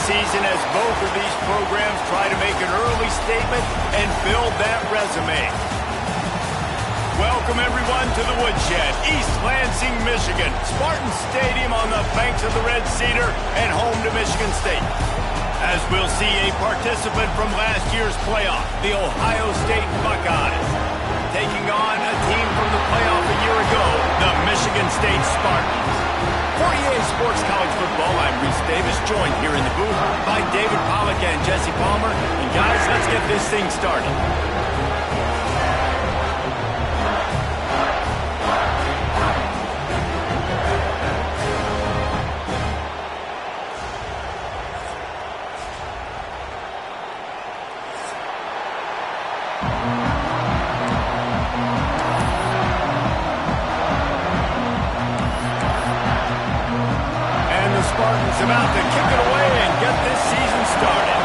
season as both of these programs try to make an early statement and build that resume. Welcome, everyone, to the Woodshed, East Lansing, Michigan. Spartan Stadium on the banks of the Red Cedar and home to Michigan State. As we'll see a participant from last year's playoff, the Ohio State Buckeyes, taking on a team from the playoff a year ago, the Michigan State Spartans. For EA Sports College Football, I'm Reese Davis, joined here in the booth by David Pollack and Jesse Palmer. And guys, let's get this thing started. Spartans about to kick it away and get this season started.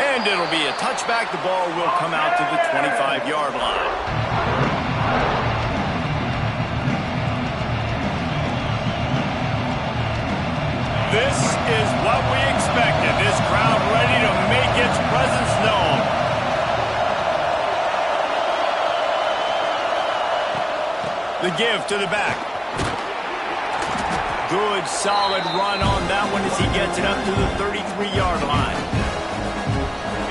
And it'll be a touchback. The ball will come out to the 25-yard line. This is what we expected. This crowd ready to make its presence known. The give to the back. Good, solid run on that one as he gets it up to the 33-yard line.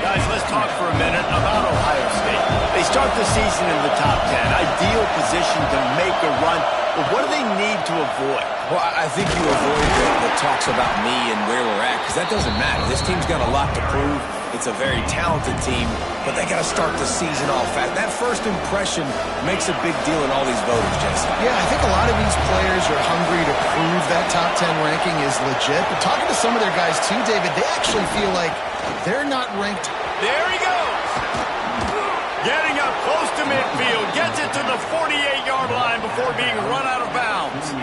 Guys, let's talk for a minute about Ohio State. They start the season in the top 10. Ideal position to make a run. But what do they need to avoid? Well, I think you avoid the talks about me and where we're at, because that doesn't matter. This team's got a lot to prove. It's a very talented team, but they got to start the season off fast. That first impression makes a big deal in all these voters, Jesse. Yeah, I think a lot of these players are hungry to prove that top 10 ranking is legit. But talking to some of their guys too, David, they actually feel like they're not ranked. There he goes. Getting up close to midfield, gets it to the 48-yard line before being run out of bounds.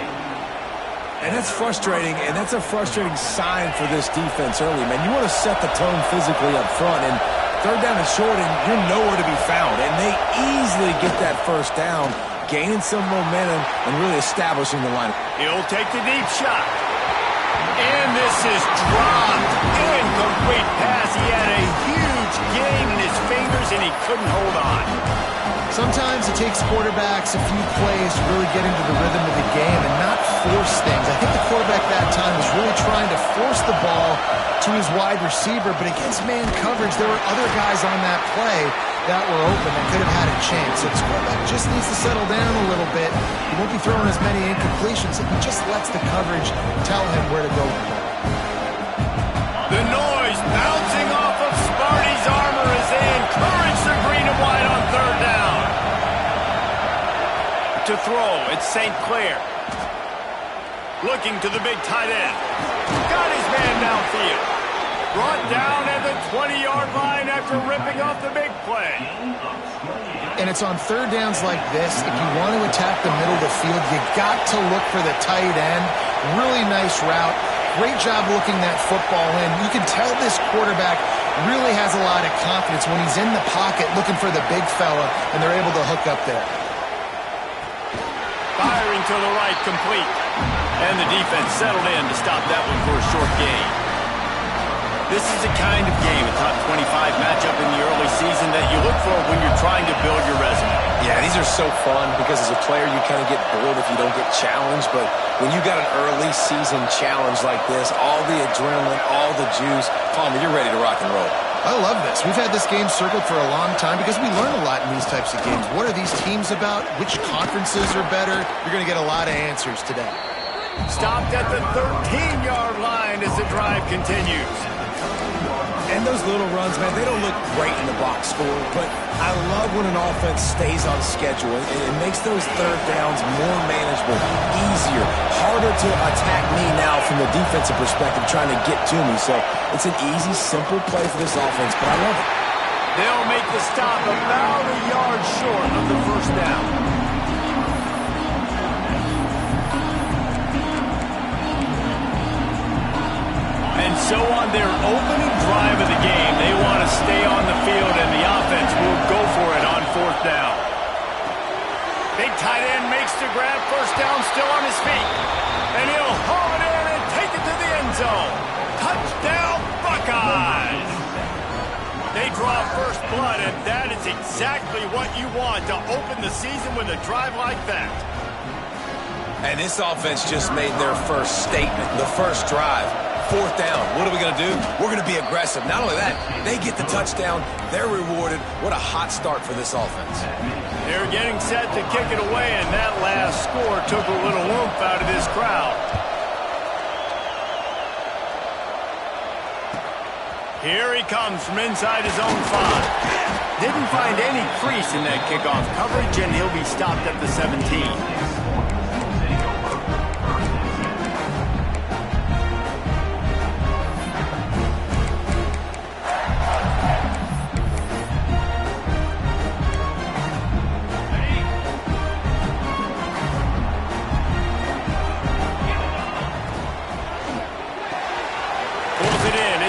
And that's frustrating, and that's a frustrating sign for this defense early, man. You want to set the tone physically up front, and third down is short, and you're nowhere to be found. And they easily get that first down, gaining some momentum and really establishing the line. He'll take the deep shot. And this is dropped. Incomplete pass. He had a huge gain in his fingers, and he couldn't hold on. Sometimes it takes quarterbacks a few plays to really get into the rhythm of the game and not force things. I think the quarterback that time was really trying to force the ball to his wide receiver, but against man coverage, there were other guys on that play that were open that could have had a chance. So this quarterback just needs to settle down a little bit. He won't be throwing as many incompletions if he just lets the coverage tell him where to go. The noise bouncing off of Sparty's armor as they encourage the green and white on third down. To throw, it's St. Clair. Looking to the big tight end. Got his man downfield. Brought down at the 20-yard line after ripping off the big play. And it's on third downs like this, if you want to attack the middle of the field, you got to look for the tight end. Really nice route. Great job looking that football in. You can tell this quarterback really has a lot of confidence when he's in the pocket looking for the big fella, and they're able to hook up there. Firing to the right, complete. And the defense settled in to stop that one for a short gain. This is the kind of game, a top 25 matchup in the early season, that you look for when you're trying to build your resume. Yeah, these are so fun because as a player you kind of get bored if you don't get challenged, but when you got an early season challenge like this, all the adrenaline, all the juice, Palmer, you're ready to rock and roll. I love this. We've had this game circled for a long time because we learn a lot in these types of games. What are these teams about? Which conferences are better? You're going to get a lot of answers today. Stopped at the 13-yard line as the drive continues. And those little runs, man, they don't look great in the box score, but I love when an offense stays on schedule. It makes those third downs more manageable, easier, harder to attack me now from the defensive perspective trying to get to me. So it's an easy, simple play for this offense, but I love it. They'll make the stop about a yard short of the first down. And so on their opening drive of the game, they want to stay on the field, and the offense will go for it on fourth down. Big tight end makes the grab. First down, still on his feet. And he'll haul it in and take it to the end zone. Touchdown, Buckeyes! They draw first blood, and that is exactly what you want to open the season with a drive like that. And this offense just made their first statement, the first drive. Fourth down. What are we going to do? We're going to be aggressive. Not only that, they get the touchdown. They're rewarded. What a hot start for this offense. They're getting set to kick it away, and that last score took a little oomph out of this crowd. Here he comes from inside his own 5. Didn't find any crease in that kickoff coverage, and he'll be stopped at the 17.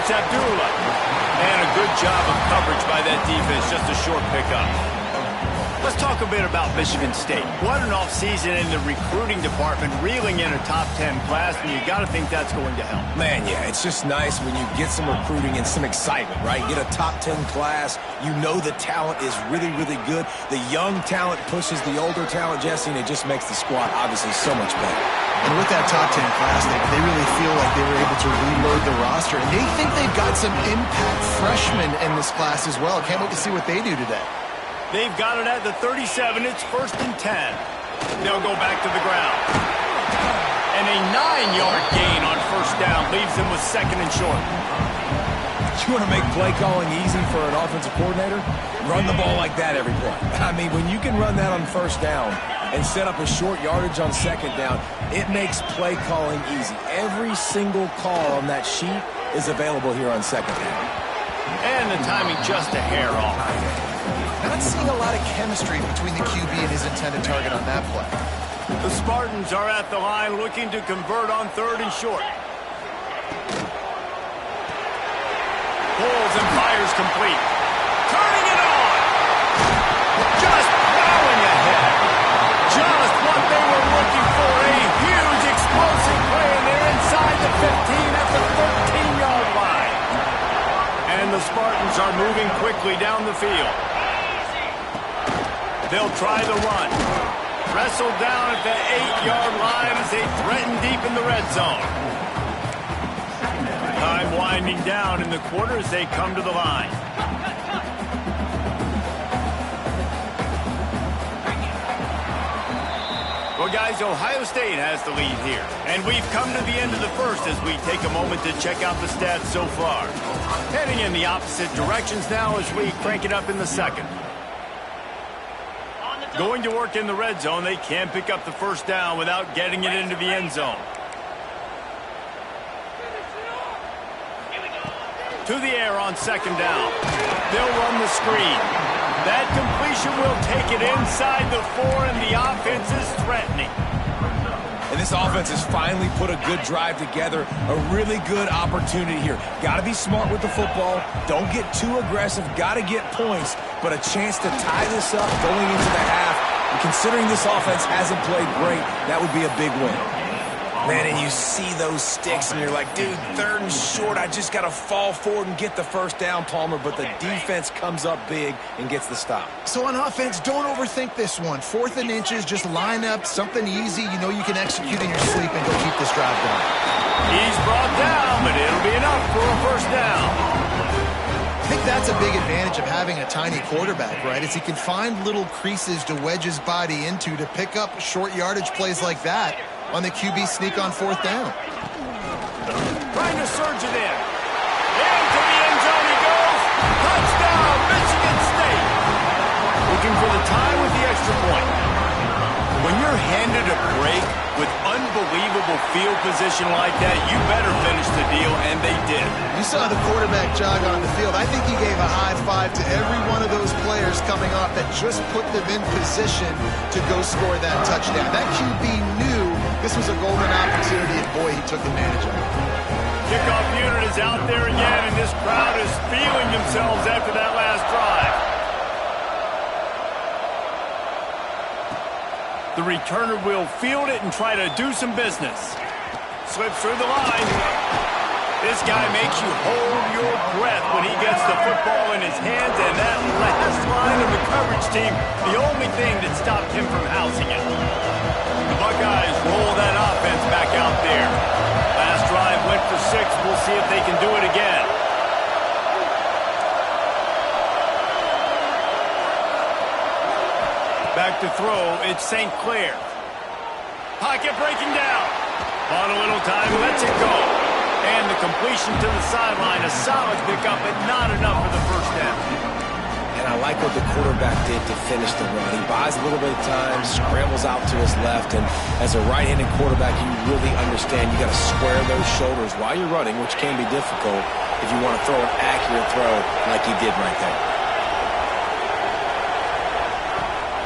It's Abdullah. And a good job of coverage by that defense, just a short pickup. Let's talk a bit about Michigan State. What an offseason in the recruiting department, reeling in a top 10 class, and you got to think that's going to help. Man, yeah, it's just nice when you get some recruiting and some excitement, right? Get a top 10 class. You know the talent is really, really good. The young talent pushes the older talent, Jesse, and it just makes the squad obviously so much better. And with that top 10 class, they really feel like they were able to reload the roster. And they think they've got some impact freshmen in this class as well. Can't wait to see what they do today. They've got it at the 37. It's 1st and 10. They'll go back to the ground. And a 9-yard gain on first down leaves them with 2nd and short. You want to make play calling easy for an offensive coordinator? Run the ball like that every play. I mean, when you can run that on first down and set up a short yardage on 2nd down, it makes play calling easy. Every single call on that sheet is available here on 2nd down. And the timing just a hair off. Not seeing a lot of chemistry between the QB and his intended target on that play. The Spartans are at the line looking to convert on 3rd and short. Pulls and fires complete. Turning it on. Just plowing ahead. Just what they were looking for. A huge explosive play, and they're inside the 15 at the 13-yard line. And the Spartans are moving quickly down the field. They'll try the run. Wrestled down at the 8-yard line as they threaten deep in the red zone. Time winding down in the quarter as they come to the line. Well, guys, Ohio State has the lead here. And we've come to the end of the first as we take a moment to check out the stats so far. Heading in the opposite directions now as we crank it up in the 2nd. Going to work in the red zone, they can't pick up the first down without getting it into the end zone. To the air on 2nd down. They'll run the screen. That completion will take it inside the 4, and the offense is threatening. And this offense has finally put a good drive together, a really good opportunity here. Got to be smart with the football. Don't get too aggressive. Got to get points, but a chance to tie this up going into the half. And considering this offense hasn't played great, that would be a big win. Man, and you see those sticks, and you're like, dude, 3rd and short, I just got to fall forward and get the first down, Palmer, but the defense comes up big and gets the stop. So on offense, don't overthink this one. 4th and inches, just line up something easy you know you can execute in your sleep and go keep this drive going. He's brought down, but it'll be enough for a first down. I think that's a big advantage of having a tiny quarterback, right? Is he can find little creases to wedge his body into to pick up short yardage plays like that on the QB sneak on 4th down. Trying to surge it in. Into the end zone he goes. Touchdown, Michigan State. Looking for the tie with the extra point. When you're handed a break with unbelievable field position like that, you better finish the deal, and they did. You saw the quarterback jog on the field. I think he gave a high five to every one of those players coming off that just put them in position to go score that touchdown. That QB knew this was a golden opportunity, and boy, he took advantage of it. Kickoff unit is out there again, and this crowd is feeling themselves after that last drive. The returner will field it and try to do some business. Slips through the line. This guy makes you hold your breath when he gets the football in his hands, and that last line of the coverage team, the only thing that stopped him from housing it. The Buckeyes roll that offense back out there. Last drive went for 6. We'll see if they can do it again. Back to throw, it's St. Clair. Pocket breaking down. On a little time, lets it go. And the completion to the sideline, a solid pickup, but not enough for the first down. And I like what the quarterback did to finish the run. He buys a little bit of time, scrambles out to his left, and as a right-handed quarterback, you really understand you got to square those shoulders while you're running, which can be difficult if you want to throw an accurate throw like he did right there.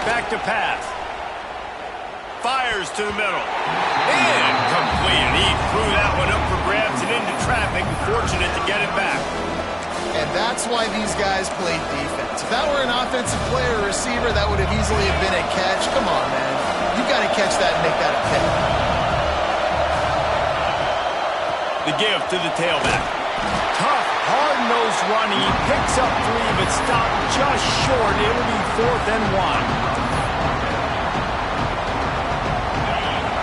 Back to pass. Fires to the middle. And complete. He threw that one up for grabs and into traffic. Fortunate to get it back. And that's why these guys played defense. If that were an offensive player or receiver, that would have easily have been a catch. Come on, man. You got to catch that and make that a pick. The give to the tailback. Tough, hard-nosed running. He picks up 3, but stopped just short. It'll be 4th and 1.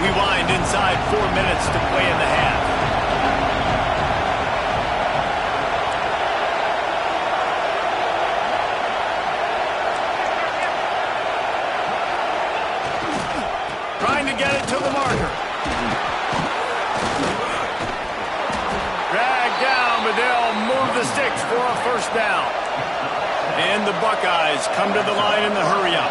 We wind inside 4 minutes to play in the half. Trying to get it to the marker. Dragged down, but they'll move the sticks for a first down. And the Buckeyes come to the line in the hurry-up.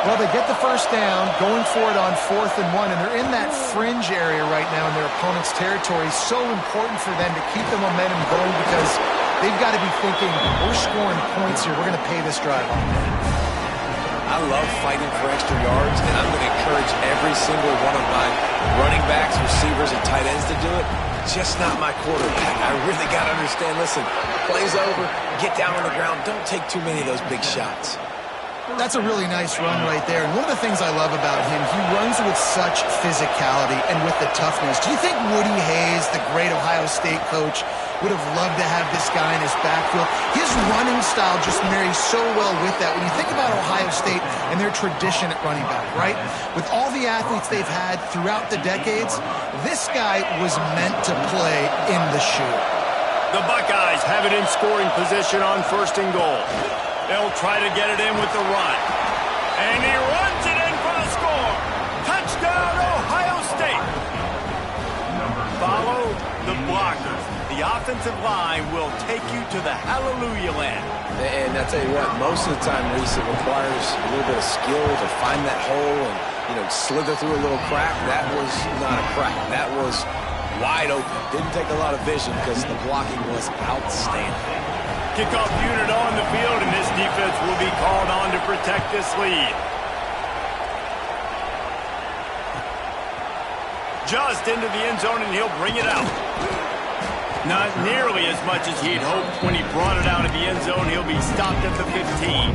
Well, they get the first down, going for it on 4th and 1, and they're in that fringe area right now in their opponent's territory. So important for them to keep the momentum going because they've got to be thinking, we're scoring points here. We're going to pay this drive off. I love fighting for extra yards, and I'm going to encourage every single one of my running backs, receivers, and tight ends to do it. Just not my quarterback. I really got to understand, listen, play's over, get down on the ground, don't take too many of those big shots. That's a really nice run right there. And one of the things I love about him, he runs with such physicality and with the toughness. Do you think Woody Hayes, the great Ohio State coach, would have loved to have this guy in his backfield? His running style just marries so well with that. When you think about Ohio State and their tradition at running back, right? With all the athletes they've had throughout the decades, this guy was meant to play in the shoe. The Buckeyes have it in scoring position on 1st and goal. They'll try to get it in with the run. And he runs it in for the score. Touchdown, Ohio State. Follow the blockers. The offensive line will take you to the hallelujah land. And I tell you what, most of the time, Reese, it requires a little bit of skill to find that hole and, slither through a little crack. That was not a crack. That was wide open. Didn't take a lot of vision because the blocking was outstanding. Kickoff unit on the field, and this defense will be called on to protect this lead. Just into the end zone, and he'll bring it out. Not nearly as much as he'd hoped when he brought it out of the end zone. He'll be stopped at the 15.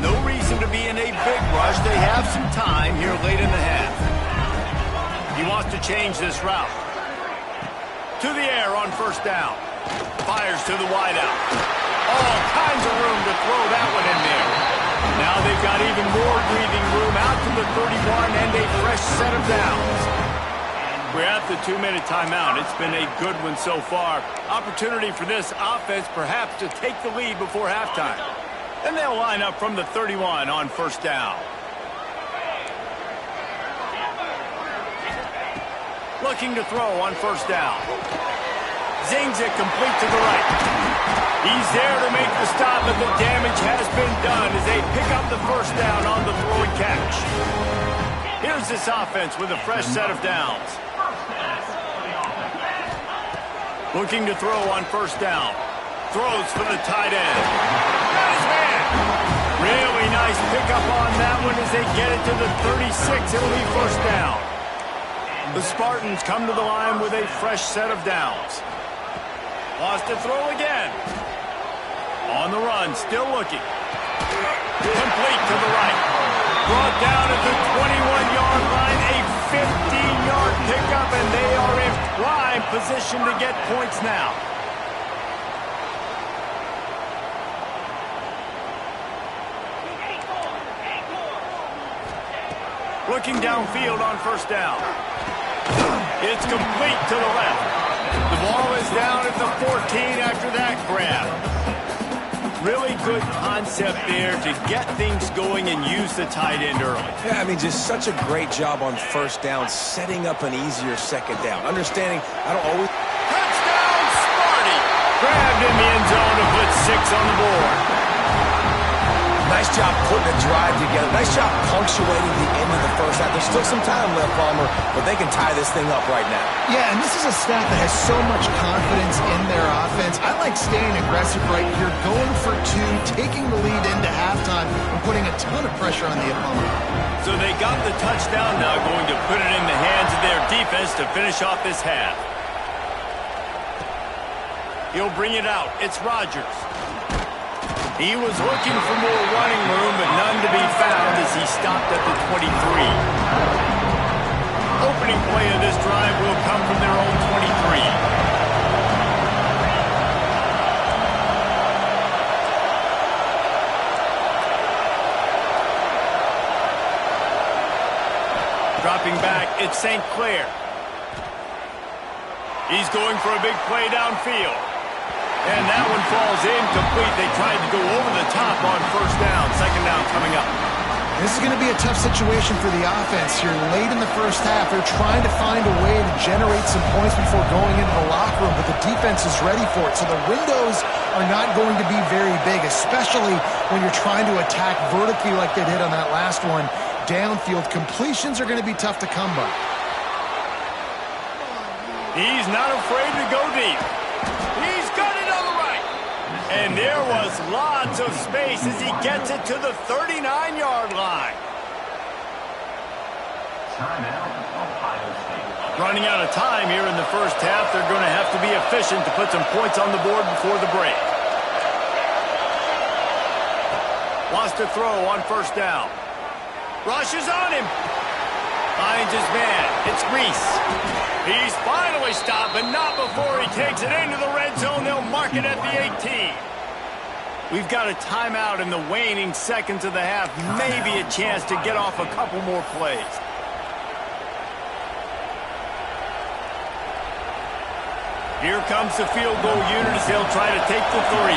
No reason to be in a big rush. They have some time here late in the half. He wants to change this route. To the air on 1st down. Fires to the wideout. All kinds of room to throw that one in there. Now they've got even more breathing room out to the 31 and a fresh set of downs. We're at the 2-minute timeout. It's been a good one so far. Opportunity for this offense perhaps to take the lead before halftime. And they'll line up from the 31 on 1st down. Looking to throw on 1st down. Zings it complete to the right. He's there to make the stop, but the damage has been done as they pick up the 1st down on the throw and catch. Here's this offense with a fresh set of downs. Looking to throw on 1st down. Throws for the tight end. Got his man. Really nice pickup on that one as they get it to the 36. It'll be 1st down. The Spartans come to the line with a fresh set of downs. Lost to throw again. On the run, still looking. Complete to the right. Brought down at the 21-yard line, a 15-yard pickup, and they are in prime position to get points now. Looking downfield on first down. It's complete to the left. The ball is down at the 14 after that grab. Really good concept there to get things going and use the tight end early. Yeah, I mean, just such a great job on first down, setting up an easier second down. Understanding, I don't always... Touchdown, Sparty! Grabbed in the end zone to put 6 on the board. Nice job putting a drive together. Nice job punctuating the end of the first half. There's still some time left, Palmer, but they can tie this thing up right now. Yeah, and this is a staff that has so much confidence in their offense. I like staying aggressive right here, going for 2, taking the lead into halftime, and putting a ton of pressure on the opponent. So they got the touchdown, now going to put it in the hands of their defense to finish off this half. He'll bring it out. It's Rodgers. He was looking for more running room, but none to be found as he stopped at the 23. Opening play of this drive will come from their own 23. Dropping back, it's St. Clair. He's going for a big play downfield. And that one falls incomplete. They tried to go over the top on first down. Second down coming up. This is going to be a tough situation for the offense here. Late in the first half, they're trying to find a way to generate some points before going into the locker room, but the defense is ready for it. So the windows are not going to be very big, especially when you're trying to attack vertically like they did on that last one. Downfield completions are going to be tough to come by. He's not afraid to go deep. He's got it on the right. And there was lots of space as he gets it to the 39-yard line. Running out of time here in the first half. They're going to have to be efficient to put some points on the board before the break. Wants to throw on first down. Rushes on him. Finds his man. It's Reese. He's finally stopped, but not before he takes it into the red zone. They'll mark it at the 18. We've got a timeout in the waning seconds of the half. Maybe a chance to get off a couple more plays. Here comes the field goal unit as they'll try to take the 3.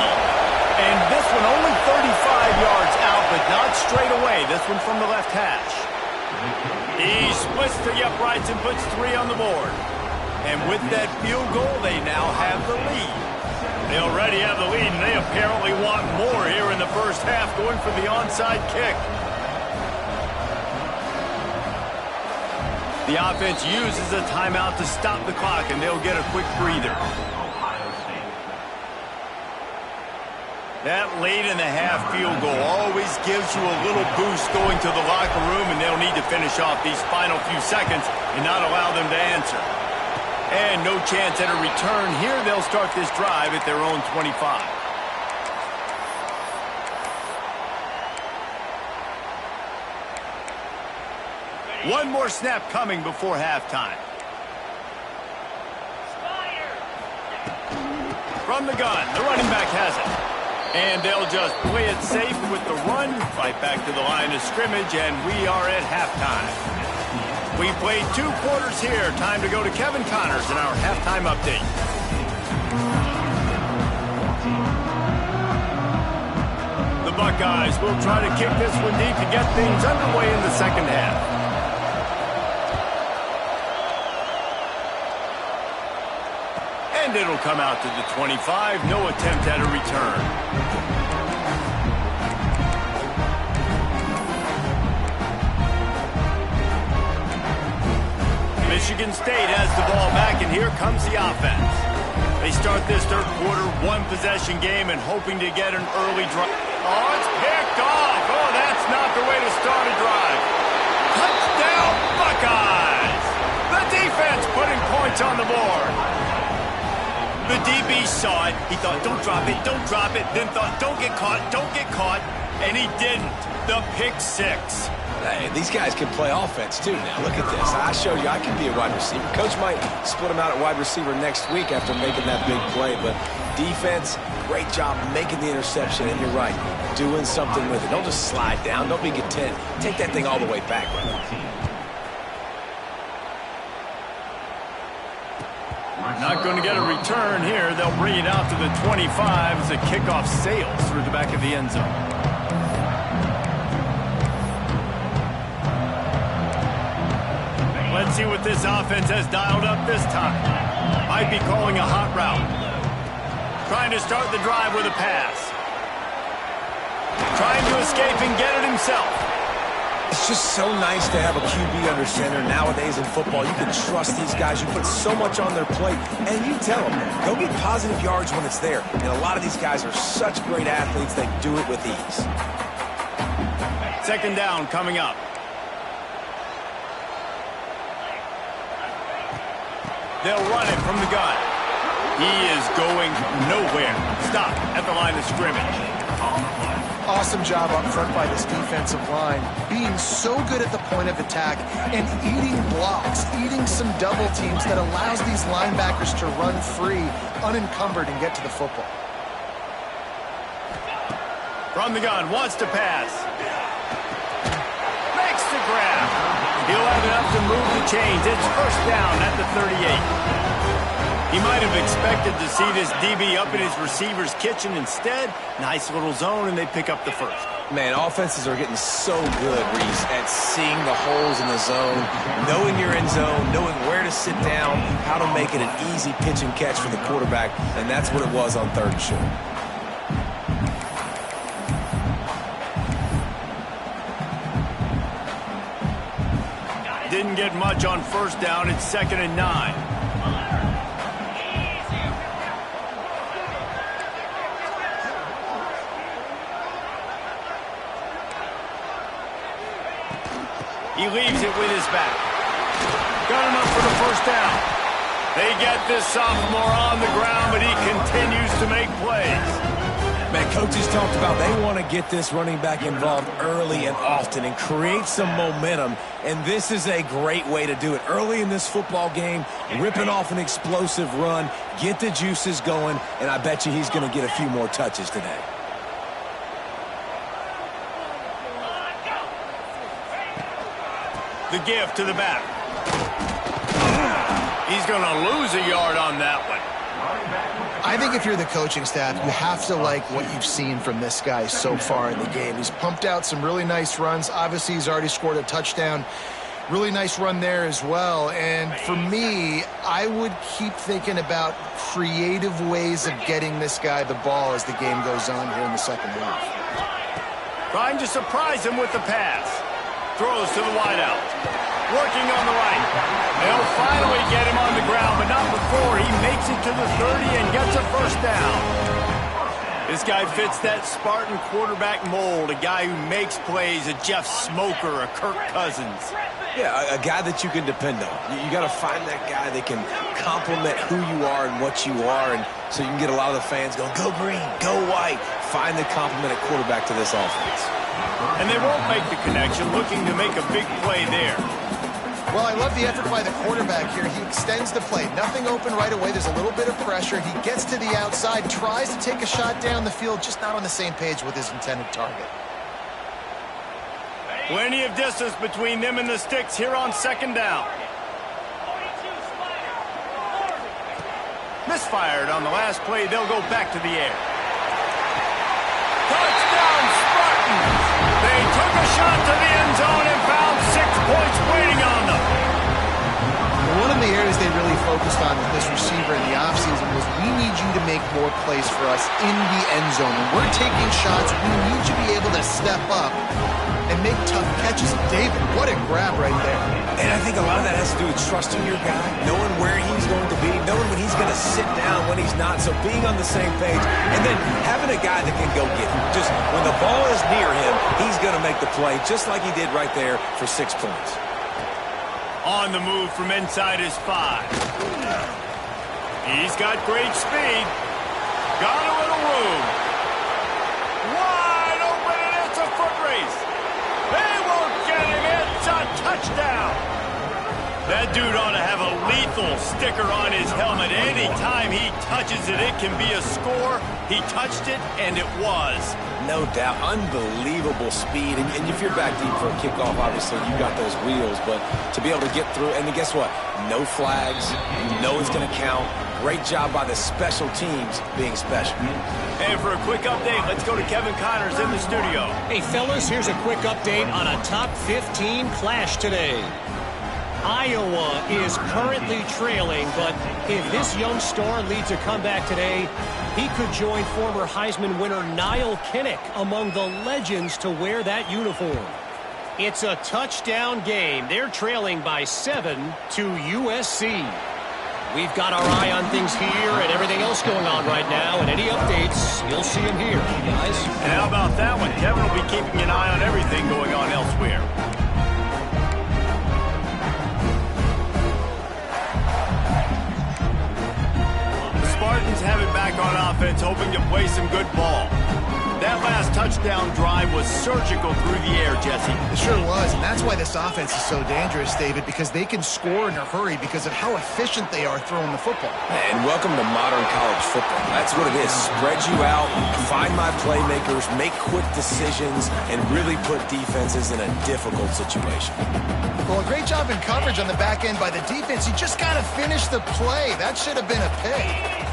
And this one only 35 yards out, but not straight away. This one from the left hash. He splits the uprights and puts 3 on the board. And with that field goal, they now have the lead. They already have the lead, and they apparently want more here in the first half, going for the onside kick. The offense uses a timeout to stop the clock, and they'll get a quick breather. That late in the half field goal always gives you a little boost going to the locker room, and they'll need to finish off these final few seconds and not allow them to answer. And no chance at a return here. They'll start this drive at their own 25. One more snap coming before halftime. From the gun, the running back has it. And they'll just play it safe with the run right back to the line of scrimmage, and we are at halftime. We played 2 quarters here. Time to go to Kevin Connors in our halftime update. The Buckeyes will try to kick this one deep to get things underway in the second half. And it'll come out to the 25. No attempt at a return. Michigan State has the ball back, and here comes the offense. They start this third quarter, 1-possession game, and hoping to get an early drive. Oh, it's picked off. Oh, that's not the way to start a drive. Touchdown, Buckeyes! The defense putting points on the board. The DB saw it. He thought, don't drop it, don't drop it. Then thought, don't get caught, don't get caught. And he didn't. The pick six. Hey, these guys can play offense, too, now. Look at this. I showed you I can be a wide receiver. Coach might split him out at wide receiver next week after making that big play, but defense, great job making the interception, and you're right, doing something with it. Don't just slide down. Don't be content. Take that thing all the way back, brother. Not going to get a return here. They'll bring it out to the 25 as the kickoff sails through the back of the end zone. Let's see what this offense has dialed up this time. Might be calling a hot route. Trying to start the drive with a pass. Trying to escape and get it himself. It's just so nice to have a QB under center. Nowadays in football, you can trust these guys. You put so much on their plate, and you tell them, go get positive yards when it's there. And a lot of these guys are such great athletes, they do it with ease. Second down coming up. They'll run it from the gun. He is going nowhere. Stop at the line of scrimmage. Awesome job up front by this defensive line, being so good at the point of attack and eating blocks, eating some double teams that allows these linebackers to run free, unencumbered, and get to the football. From the gun, wants to pass. Makes the grab. He'll have enough to move the chains. It's first down at the 38. He might have expected to see this DB up in his receiver's kitchen. Instead, nice little zone, and they pick up the first. Man, offenses are getting so good, Reese, at seeing the holes in the zone, knowing your end zone, knowing where to sit down, how to make it an easy pitch and catch for the quarterback, and that's what it was on third and short. Didn't get much on first down. It's 2nd and 9. He leaves it with his back. Got enough for the first down. They get this sophomore on the ground, but he continues to make plays. Man, coaches talked about they want to get this running back involved early and often and create some momentum, and this is a great way to do it. Early in this football game, ripping off an explosive run, get the juices going, and I bet you he's going to get a few more touches today. The give to the back. He's going to lose a yard on that one. I think if you're the coaching staff, you have to like what you've seen from this guy so far in the game. He's pumped out some really nice runs. Obviously, he's already scored a touchdown. Really nice run there as well. And for me, I would keep thinking about creative ways of getting this guy the ball as the game goes on here in the second half. Trying to surprise him with the pass. Throws to the wideout. Working on the right. They'll finally get him on the ground, but not before he makes it to the 30 and gets a first down. This guy fits that Spartan quarterback mold, a guy who makes plays, a Jeff Smoker, a Kirk Cousins. Yeah, a guy that you can depend on. You got to find that guy that can complement who you are and what you are, and so you can get a lot of the fans going, go green, go white. Find the complement at quarterback to this offense. And they won't make the connection, looking to make a big play there. Well, I love the effort by the quarterback here. He extends the play. Nothing open right away. There's a little bit of pressure. He gets to the outside, tries to take a shot down the field, just not on the same page with his intended target. Plenty of distance between them and the sticks here on second down. Misfired on the last play. They'll go back to the air. Touchdown, Spartans! They took a shot to the end zone and found 6 points waiting on them. One of the areas they really focused on with this receiver in the offseason was we need you to make more plays for us in the end zone. When we're taking shots, we need you to be able to step up and make tough catches. David, what a grab right there. And I think a lot of that has to do with trusting your guy, knowing where he's going to be, knowing when he's going to sit down, when he's not. So being on the same page, and then having a guy that can go get him. Just when the ball is near him, he's going to make the play, just like he did right there for 6 points. On the move from inside his 5. He's got great speed. Got a little room. Wide open, and it's a foot race. They won't get him. It's a touchdown. That dude ought to have a lethal sticker on his helmet. Anytime he touches it, it can be a score. He touched it, and it was. No doubt. Unbelievable speed. And if you're back deep for a kickoff, obviously you got those wheels. But to be able to get through, and then guess what? No flags. You know it's going to count. Great job by the special teams being special. And for a quick update, let's go to Kevin Connors in the studio. Hey, fellas, here's a quick update on a top 15 clash today. Iowa is currently trailing, but if this young star leads a comeback today, he could join former Heisman winner Niall Kinnick among the legends to wear that uniform. It's a touchdown game. They're trailing by 7 to USC. We've got our eye on things here and everything else going on right now, and any updates, you'll see them here, guys. And how about that one? Kevin will be keeping an eye on everything going on elsewhere. Spartans have it back on offense, hoping to play some good ball. That last touchdown drive was surgical through the air, Jesse. It sure was, and that's why this offense is so dangerous, David, because they can score in a hurry because of how efficient they are throwing the football. And welcome to modern college football. That's what it is. Spread you out, find my playmakers, make quick decisions, and really put defenses in a difficult situation. Well, a great job in coverage on the back end by the defense. You just got to finish the play. That should have been a pick.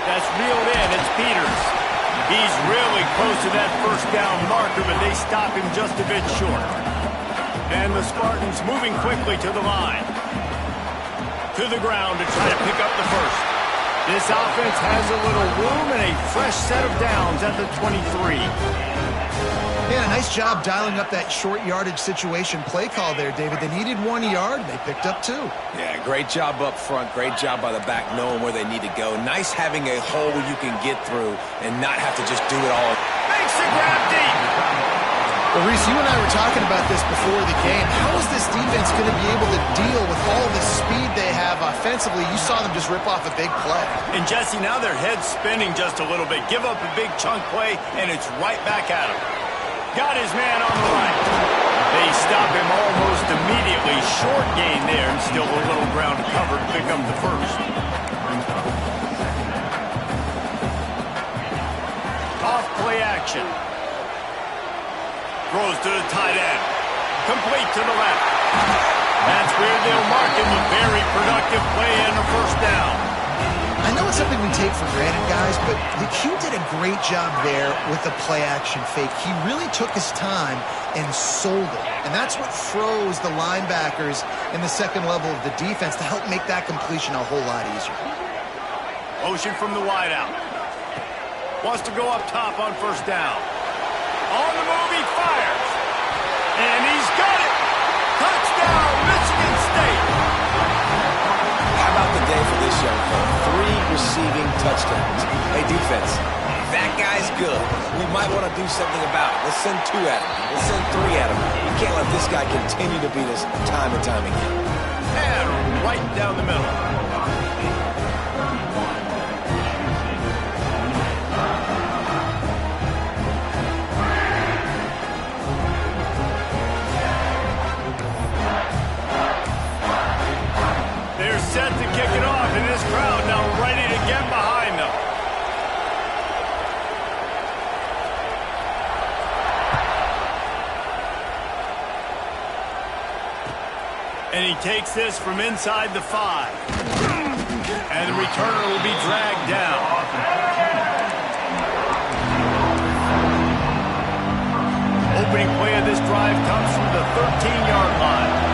That's reeled in. It's Peters. He's really close to that first down marker, but they stop him just a bit short. And the Spartans moving quickly to the line. To the ground to try to pick up the first. This offense has a little room and a fresh set of downs at the 23. Yeah, nice job dialing up that short yardage situation play call there, David. They needed 1 yard. They picked up 2. Yeah, great job up front. Great job by the back knowing where they need to go. Nice having a hole you can get through and not have to just do it all. Makes the grab deep. Well, Reese, you and I were talking about this before the game. How is this defense going to be able to deal with all the speed they have offensively? You saw them just rip off a big play. And Jesse, now their head's spinning just a little bit. Give up a big chunk play, and it's right back at him. Got his man on the right. They stop him almost immediately. Short gain there, and still a little ground to cover to pick up the first. Off play action. Throws to the tight end. Complete to the left. That's where they'll mark him. A very productive play and a first down. I know it's something we take for granted, guys, but Q did a great job there with the play-action fake. He really took his time and sold it. And that's what froze the linebackers in the second level of the defense to help make that completion a whole lot easier. Motion from the wideout. Wants to go up top on first down. On the move, he fires. And he's got it. Touchdown, Michigan State. How about the day for this young fella? 3 receiving touchdowns. Hey, defense, that guy's good. We might want to do something about it. Let's send 2 at him. Let's send 3 at him. You can't let this guy continue to beat us time and time again. And right down the middle. They're set to kick it off, and this crowd now ready to get behind them. And he takes this from inside the 5. And the returner will be dragged down. Opening play of this drive comes from the 13-yard line.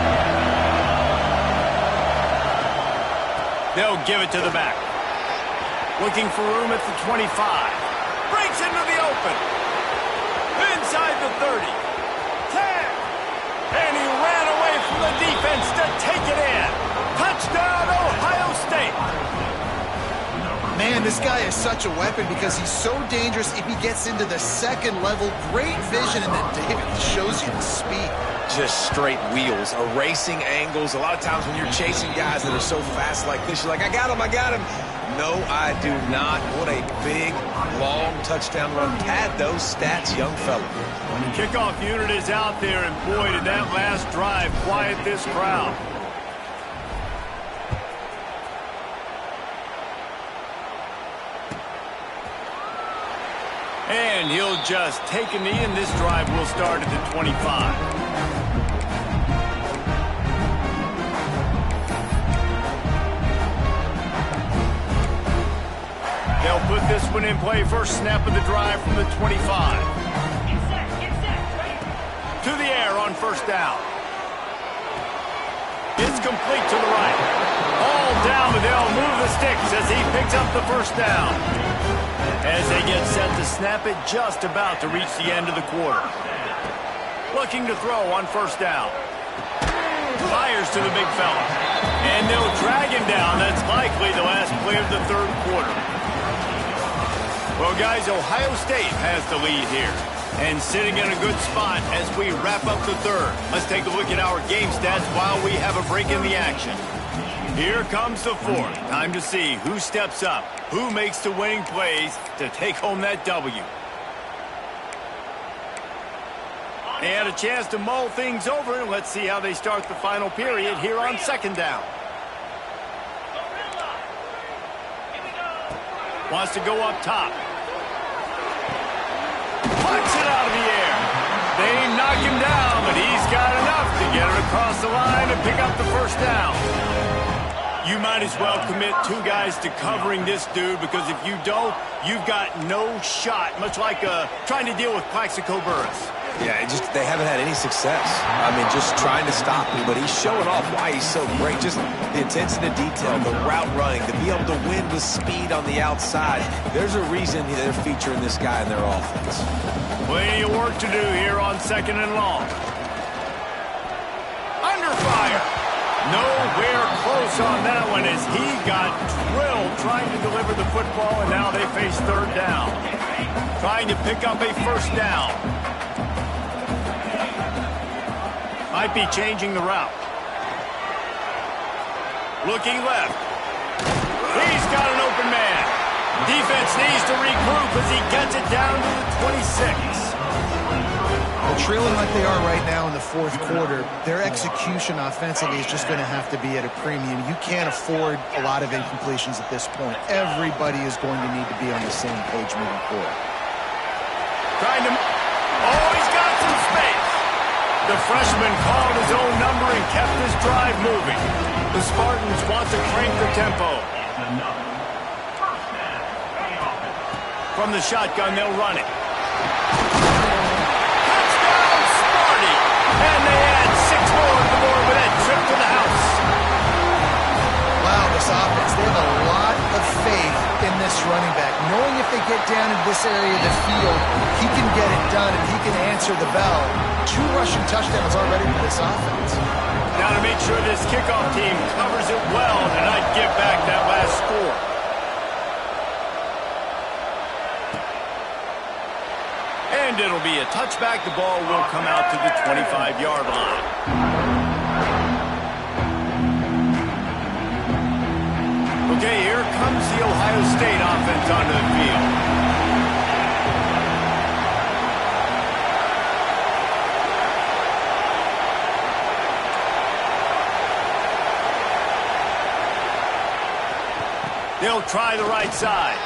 They'll give it to the back. Looking for room at the 25. Breaks into the open. Inside the 30. 10. And he ran away from the defense to take it in. Touchdown, Ohio State. Man, Man, this guy is such a weapon because he's so dangerous if he gets into the second level. Great vision, and then David shows you the speed. Just straight wheels, erasing angles. A lot of times when you're chasing guys that are so fast like this, you're like, I got him, I got him. No, I do not. What a big, long touchdown run. Pad those stats, young fella. Kickoff unit is out there, and boy, did that last drive quiet this crowd. And he'll just take a knee, and this drive will start at the 25. They'll put this one in play. First snap of the drive from the 25. To the air on first down. It's complete to the right. All down, but they'll move the sticks as he picks up the first down. As they get set to snap it, just about to reach the end of the quarter. Looking to throw on first down. Fires to the big fella. And they'll drag him down. That's likely the last play of the third quarter. Well, guys, Ohio State has the lead here. And sitting in a good spot as we wrap up the third. Let's take a look at our game stats while we have a break in the action. Here comes the fourth. Time to see who steps up, who makes the winning plays to take home that W. They had a chance to mull things over, and let's see how they start the final period here on second down. Wants to go up top. Punts it out of the air. They knock him down, but he's got enough to get it across the line and pick up the first down. You might as well commit two guys to covering this dude, because if you don't, you've got no shot, much like trying to deal with Plaxico Burress. Yeah, they haven't had any success. I mean, just trying to stop him, but he's showing off why he's so great. Just the attention to detail, the route running, to be able to win with speed on the outside. There's a reason they're featuring this guy in their offense. Plenty of work to do here on second and long. Under fire. Nowhere close on that one as he got drilled trying to deliver the football, and now they face third down. Trying to pick up a first down. Might be changing the route. Looking left. He's got an open man. Defense needs to regroup as he gets it down to the 26. Well, trailing like they are right now in the fourth quarter, their execution offensively is just going to have to be at a premium. You can't afford a lot of incompletions at this point. Everybody is going to need to be on the same page moving forward. Trying to... Oh, he's got some space. The freshman called his own number and kept his drive moving. The Spartans want to crank the tempo. From the shotgun, they'll run it. Touchdown, Sparty! And they add 6 more to the board with that trip to the house. Wow, this offense, they have a lot of faith in this running back. Knowing if they get down in this area of the field, he can get it done and he can answer the bell. 2 rushing touchdowns already for this offense. Now to make sure this kickoff team covers it well and not give back that last score. And it'll be a touchback. The ball will come out to the 25-yard line. Okay, here comes the Ohio State offense onto the field. They'll try the right side.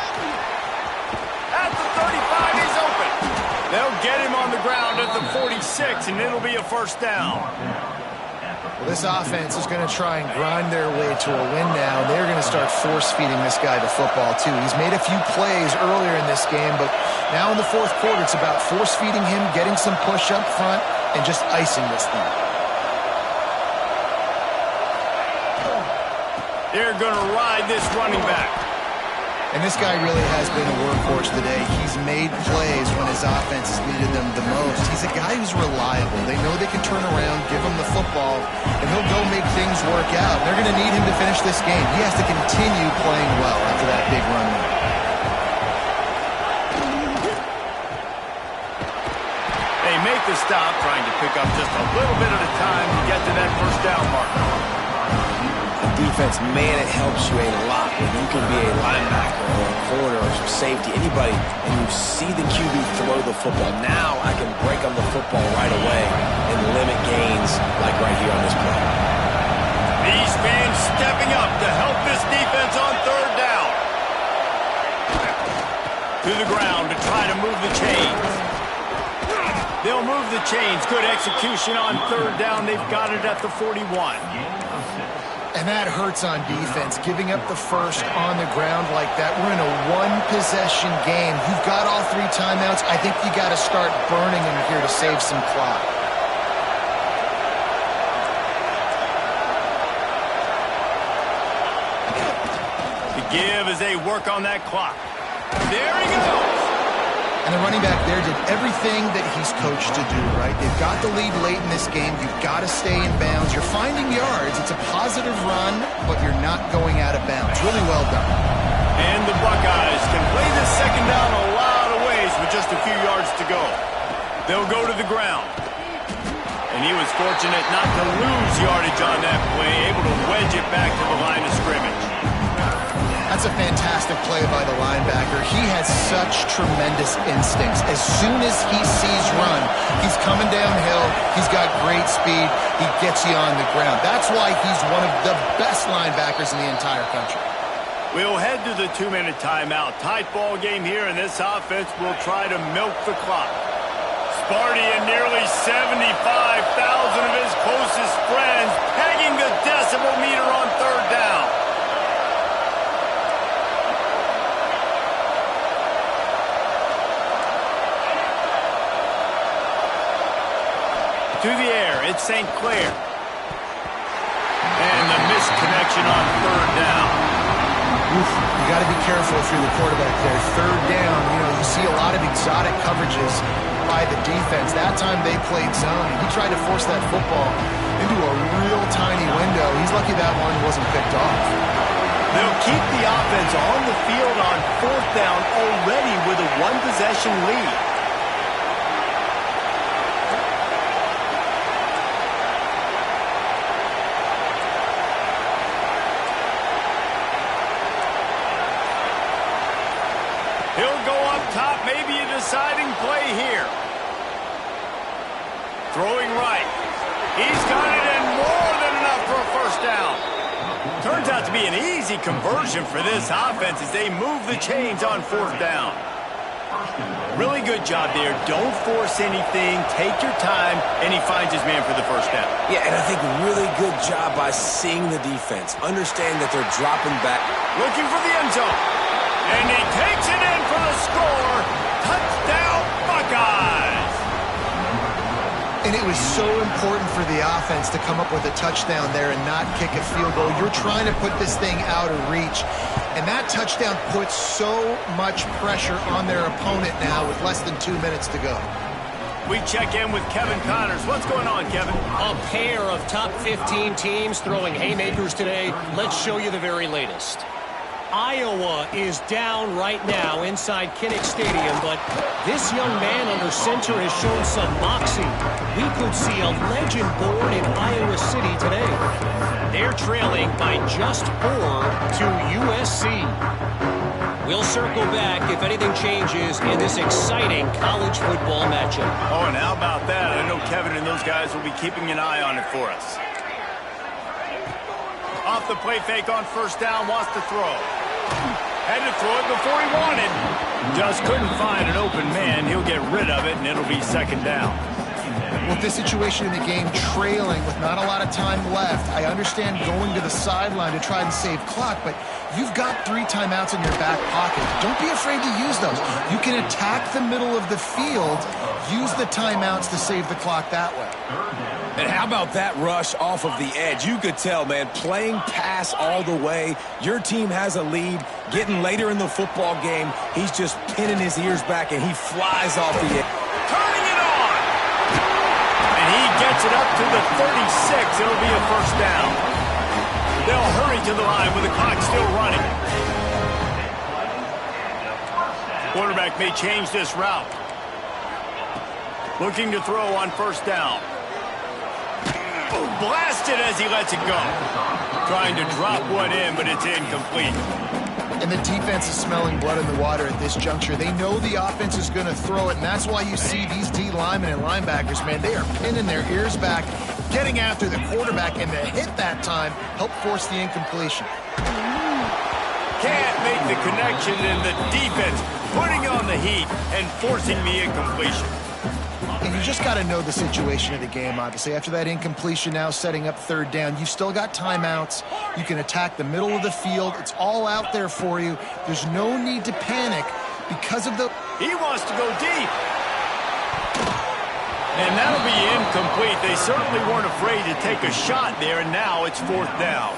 At the 35, he's open. They'll get him on the ground at the 46, and it'll be a first down. Well, this offense is going to try and grind their way to a win now. They're going to start force-feeding this guy the football, too. He's made a few plays earlier in this game, but now in the fourth quarter, it's about force-feeding him, getting some push up front, and just icing this thing. They're going to ride this running back. And this guy really has been a workhorse today. He's made plays when his offense has needed them the most. He's a guy who's reliable. They know they can turn around, give him the football, and he'll go make things work out. They're going to need him to finish this game. He has to continue playing well after that big run. make the stop, trying to pick up just a little bit at a time to get to that first down marker. Defense, man, it helps you a lot when you can be a linebacker or a corner or some safety, anybody, and you see the QB throw the football. Now I can break on the football right away and limit gains like right here on this play. These fans stepping up to help this defense on third down. To the ground to try to move the chains. They'll move the chains. Good execution on third down. They've got it at the 41. And that hurts on defense, giving up the first on the ground like that. We're in a one-possession game. You've got all 3 timeouts. I think you got to start burning in here to save some clock. The give as they work on that clock. There he goes. And the running back there did everything that he's coached to do, right? They've got the lead late in this game. You've got to stay in bounds. You're finding yards. It's a positive run, but you're not going out of bounds. Really well done. And the Buckeyes can play this second down a lot of ways with just a few yards to go. They'll go to the ground. And he was fortunate not to lose yardage on that play, able to wedge it back to the line of scrimmage. That's a fantastic play by the linebacker. He has such tremendous instincts. As soon as he sees run, he's coming downhill. He's got great speed. He gets you on the ground. That's why he's one of the best linebackers in the entire country. We'll head to the 2-minute timeout. Tight ball game here, and this offense will try to milk the clock. Sparty and nearly 75,000 of his closest friends pegging the decibel meter on third down. To the air, it's St. Clair. And the missed connection on third down. Oof, you got to be careful if you're the quarterback there. Third down, you see a lot of exotic coverages by the defense. That time they played zone. He tried to force that football into a real tiny window. He's lucky that one wasn't picked off. They'll keep the offense on the field on fourth down already with a one-possession lead. He'll go up top, maybe a deciding play here. Throwing right. He's got it in more than enough for a first down. Turns out to be an easy conversion for this offense as they move the chains on fourth down. Really good job there. Don't force anything. Take your time, and he finds his man for the first down. Yeah, and I think really good job by seeing the defense. Understand that they're dropping back. Looking for the end zone. And he takes it in for the score. Touchdown, Buckeyes. And it was so important for the offense to come up with a touchdown there and not kick a field goal. You're trying to put this thing out of reach. And that touchdown puts so much pressure on their opponent now with less than 2 minutes to go. We check in with Kevin Connors. What's going on, Kevin? A pair of top 15 teams throwing haymakers today. Let's show you the very latest. Iowa is down right now inside Kinnick Stadium, but this young man under center has shown some moxie. We could see a legend born in Iowa City today. They're trailing by just 4 to USC. We'll circle back if anything changes in this exciting college football matchup. Oh, and how about that? I know Kevin and those guys will be keeping an eye on it for us. Off the play fake on first down, wants to throw. Had to throw it before he wanted. Just couldn't find an open man. He'll get rid of it, and it'll be second down. With this situation in the game, trailing with not a lot of time left, I understand going to the sideline to try and save clock, but you've got 3 timeouts in your back pocket. Don't be afraid to use those. You can attack the middle of the field, use the timeouts to save the clock that way. And how about that rush off of the edge? You could tell, man, playing pass all the way. Your team has a lead. Getting later in the football game, he's just pinning his ears back, and he flies off the edge. Turning it on! And he gets it up to the 36. It'll be a first down. They'll hurry to the line with the clock still running. Quarterback may change this route. Looking to throw on first down. Blasted as he lets it go. Trying to drop one in, but it's incomplete. And the defense is smelling blood in the water at this juncture. They know the offense is going to throw it, and that's why you see these D linemen and linebackers, man, they are pinning their ears back, getting after the quarterback, and the hit that time helped force the incompletion. Can't make the connection, and the defense putting on the heat and forcing the incompletion. And you just got to know the situation of the game, obviously. After that incompletion, now setting up third down, you've still got timeouts. You can attack the middle of the field. It's all out there for you. There's no need to panic because of the... He wants to go deep. And that'll be incomplete. They certainly weren't afraid to take a shot there, and now it's fourth down.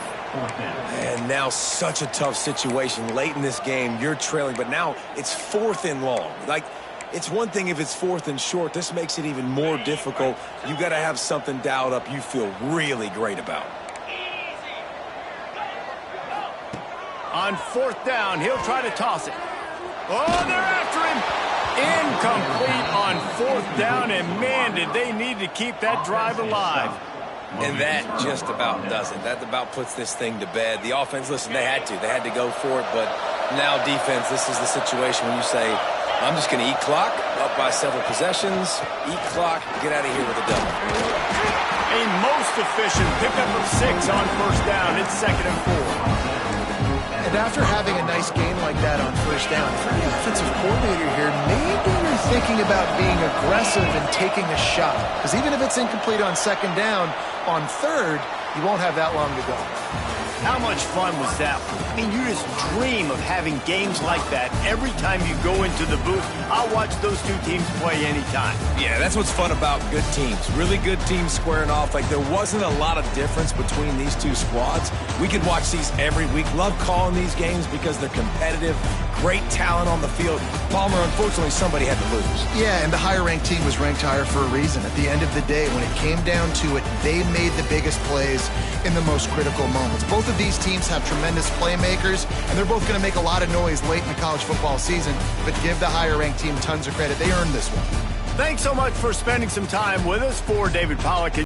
And now such a tough situation. Late in this game, you're trailing, but now it's fourth and long. Like, it's one thing if it's fourth and short. This makes it even more difficult. You got to have something dialed up you feel really great about. On fourth down, he'll try to toss it. Oh, they're after him. Incomplete on fourth down, and man, did they need to keep that drive alive. And that just about does it. That about puts this thing to bed. The offense, listen, they had to go for it, but now defense, this is the situation when you say, I'm just going to eat clock, up by several possessions, eat clock, get out of here with a double. A most efficient pickup of 6 on first down. It's 2nd and 4. And after having a nice game like that on first down, if you're the offensive coordinator here, maybe you're thinking about being aggressive and taking a shot. Because even if it's incomplete on second down, on third, you won't have that long to go. How much fun was that? I mean, you just dream of having games like that every time you go into the booth. I'll watch those two teams play anytime. Yeah, that's what's fun about good teams. Really good teams squaring off. Like, there wasn't a lot of difference between these two squads. We could watch these every week. Love calling these games because they're competitive. Great talent on the field. Palmer, unfortunately, somebody had to lose. Yeah, and the higher-ranked team was ranked higher for a reason. At the end of the day, when it came down to it, they made the biggest plays in the most critical moments. Both of these teams have tremendous playmakers, and they're both going to make a lot of noise late in the college football season, but give the higher-ranked team tons of credit. They earned this one. Thanks so much for spending some time with us. For David Pollack.